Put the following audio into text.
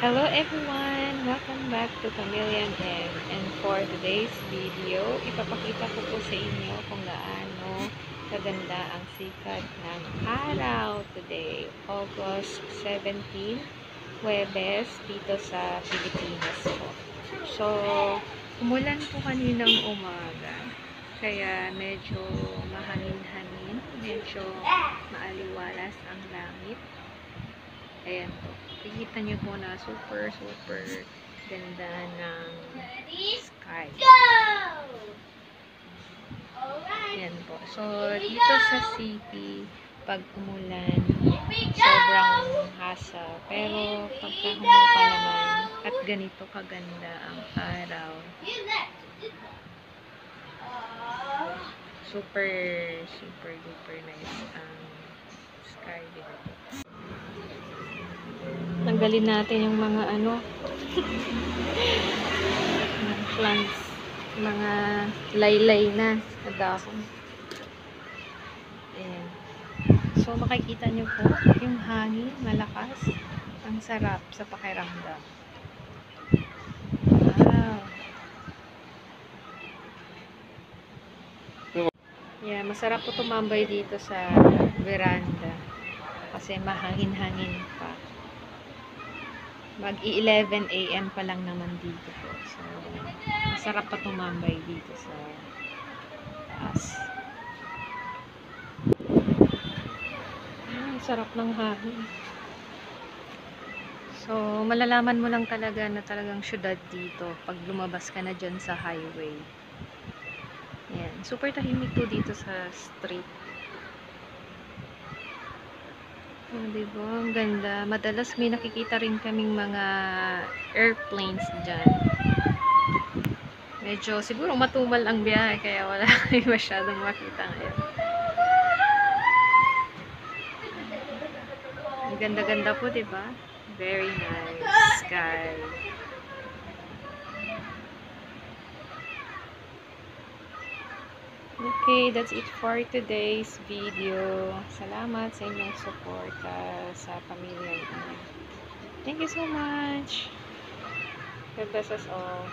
Hello everyone! Welcome back to Pamilya M. And for today's video, ipapakita ko po sa inyo kung gaano kaganda ang sikat ng araw today, August 17, Huwebes, dito sa Pilipinas po. So, umulan po kaninang umaga, kaya medyo mahangin-hangin, medyo maaliwalas ang langit. Ayan po. Kikita nyo po na super ganda ng sky. Ayan po. So, dito sa city, pag umulan, sobrang hasa. Pero, pagka humupa naman, at ganito kaganda ang araw, super duper nice ang sky dito. Tanggalin natin yung mga plants, mga laylay na dahon. Ayan. So, makikita nyo po yung hangin, malakas. Ang sarap sa pakiramdam. Wow. Yeah, masarap po tumambay dito sa veranda. Kasi mahangin-hangin pa. Mag-11 AM pa lang naman dito po. So, masarap pa tumambay dito sa taas. Sarap ng hangin. So, malalaman mo lang talaga na talagang syudad dito pag lumabas ka na dyan sa highway. Yan. Super tahimik po dito sa street. Oh, diba? Ang ganda. Madalas may nakikita rin kaming mga airplanes dyan. Medyo siguro matumal ang biyahe kaya wala kami masyadong makita ngayon. Ang ganda-ganda po, diba? Very nice sky. Okay, that's it for today's video. Salamat sa inyong suporta sa Pamilya M. Thank you so much. God bless us all.